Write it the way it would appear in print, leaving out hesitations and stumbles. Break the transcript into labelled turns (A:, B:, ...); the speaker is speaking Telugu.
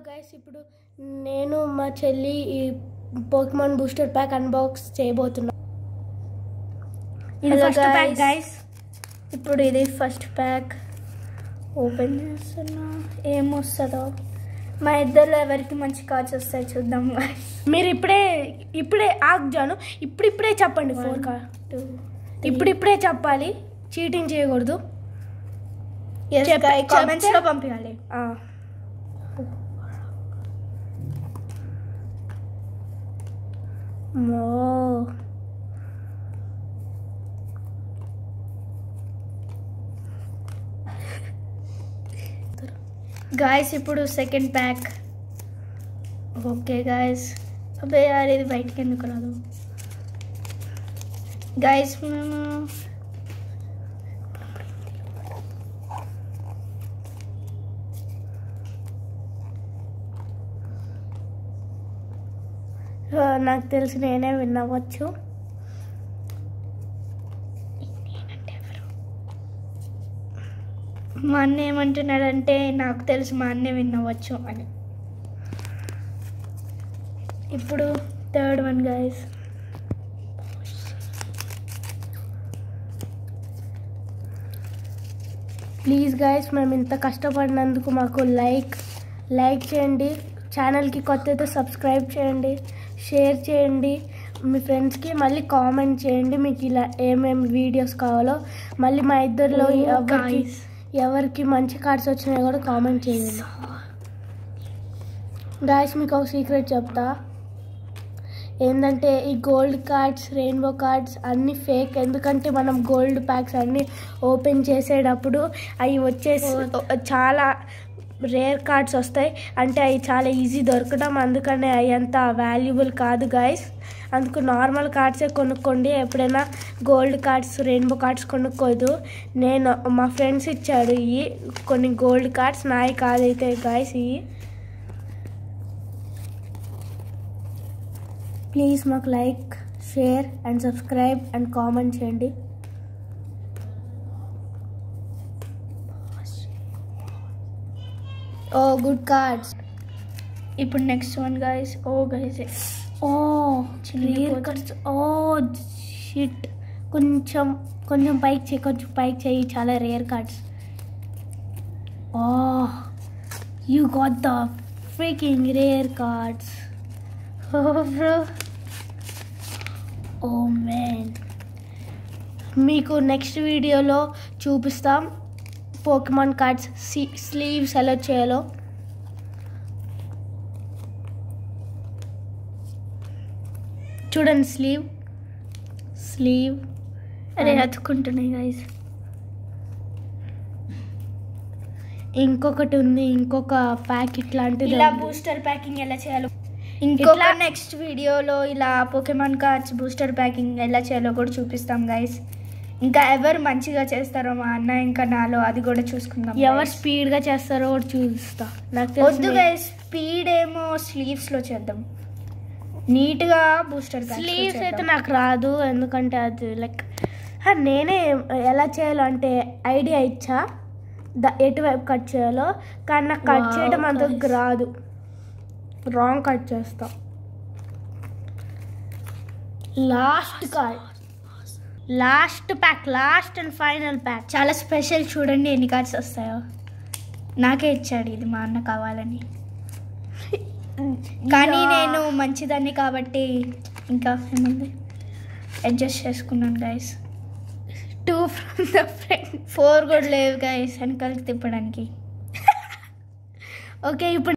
A: గైస్ ఇప్పుడు నేను మా చెల్లి ఈ పోకెమాన్ బూస్టర్ ప్యాక్ అన్బాక్స్ చేయబోతున్నా. ఇది ఫస్ట్ ప్యాక్ గైస్. ఇప్పుడు ఇది ఫస్ట్ ప్యాక్ ఓపెన్ చేస్తున్నా. ఏమొస్తుందో మా ఇద్దరు ఎవరికి మంచి కార్డ్స్ వస్తాయి చూద్దాం గైస్. మీరు ఇప్పుడే ఆగ్జాను ఇప్పుడే చెప్పండి. 4 కార్డ్ ఇప్పుడే చెప్పాలి, చీటింగ్ చేయకూడదు. కామెంట్స్లో పంపించాలి. గాయస్ ఇప్పుడు సెకండ్ ప్యాక్. Okay guys. అబ్బే యార్ ఇది బయటికి ఎందుకు రాదు గాయస్. మేము నాకు తెలిసి నేనే వినవచ్చు. మా అన్న ఏమంటున్నాడంటే నాకు తెలిసి మా అన్నే వినవచ్చు అని. ఇప్పుడు third one guy's. Please guys, మేము ఇంత కష్టపడినందుకు మాకు లైక్ చేయండి. ఛానల్కి కొత్త అయితే సబ్స్క్రైబ్ చేయండి, షేర్ చేయండి మీ ఫ్రెండ్స్కి. మళ్ళీ కామెంట్ చేయండి మీకు ఇలా ఏమేమి వీడియోస్ కావాలో. మళ్ళీ మా ఇద్దరిలో ఎవరికి మంచి కార్డ్స్ వచ్చినాయో కూడా కామెంట్ చేయండి గాయస్. మీకు ఒక సీక్రెట్ చెప్తా. ఏంటంటే ఈ గోల్డ్ కార్డ్స్, రెయిన్బో కార్డ్స్ అన్నీ ఫేక్. ఎందుకంటే మనం గోల్డ్ ప్యాక్స్ అన్నీ ఓపెన్ చేసేటప్పుడు అవి వచ్చేసి చాలా రేర్ కార్డ్స్ వస్తాయి. అంటే అవి చాలా ఈజీ దొరకడం, అందుకనే అవి అంత వాల్యుబుల్ కాదు గాయస్. అందుకు నార్మల్ కార్డ్సే కొనుక్కోండి. ఎప్పుడైనా గోల్డ్ కార్డ్స్, రెయిన్బో కార్డ్స్ కొనుక్కోదు. మా ఫ్రెండ్స్ ఇచ్చాడు ఇవి కొన్ని గోల్డ్ కార్డ్స్, నాయి కాదైతే గాయస్ ఇవి. ప్లీజ్ మాకు like, share and subscribe and comment చేయండి. Oh good cards. ఇప్పుడు next one guys. Oh guys, rare cards. Oh shit. కొంచెం పైకి చేయి. చాలా rare cards. You got the freaking rare cards. Bro, oh man. మీకు నెక్స్ట్ వీడియోలో చూపిస్తాం పోకెమాన్ కార్డ్స్ స్లీవ్స్ ఎలా చేయాలో. చూడండి స్లీవ్ అరే అతుక్కుంటున్నాయి గైస్. ఇంకొకటి ఉంది, ఇంకొక ప్యాకెట్ లాంటిది. ఇలా బూస్టర్ ప్యాకింగ్ ఎలా చేయాలో ఇంకొక నెక్స్ట్ వీడియోలో ఇలా పోకెమాన్ కార్డ్స్ బూస్టర్ ప్యాకింగ్ ఎలా చేయాలో కూడా చూపిస్తాం గైస్. ఇంకా ఎవరు మంచిగా చేస్తారో మా అన్న ఇంకా నాలో అది కూడా చూసుకుందాం. ఎవరు స్పీడ్గా చేస్తారో కూడా చూపిస్తా. నాకు వద్దు గైస్, స్పీడ్ ఏమో స్లీవ్స్లో చేద్దాం. నీట్గా బూస్టర్ స్లీవ్స్ అయితే నాకు రాదు, ఎందుకంటే అది లైక్ నేనే ఎలా చేయాలో అంటే ఐడియా ఇచ్చా ఎటువైపు కట్ చేయాలో, కానీ నాకు కట్ చేయడం అంత రాదు. రాంగ్ కట్ చేస్తా. Last pack, last and final pack. చాలా స్పెషల్. చూడండి ఎన్ని కార్డ్స్ వస్తాయో. నాకే ఇచ్చాడు ఇది మా అన్న కావాలని, కానీ నేను మంచిదాన్ని కాబట్టి ఇంకా ఏముంది అడ్జస్ట్ చేసుకున్నాను గైస్. 2 from the front, 4 కూడా లేవు గైస్ వెనకాలకి తిప్పడానికి. ఓకే ఇప్పుడు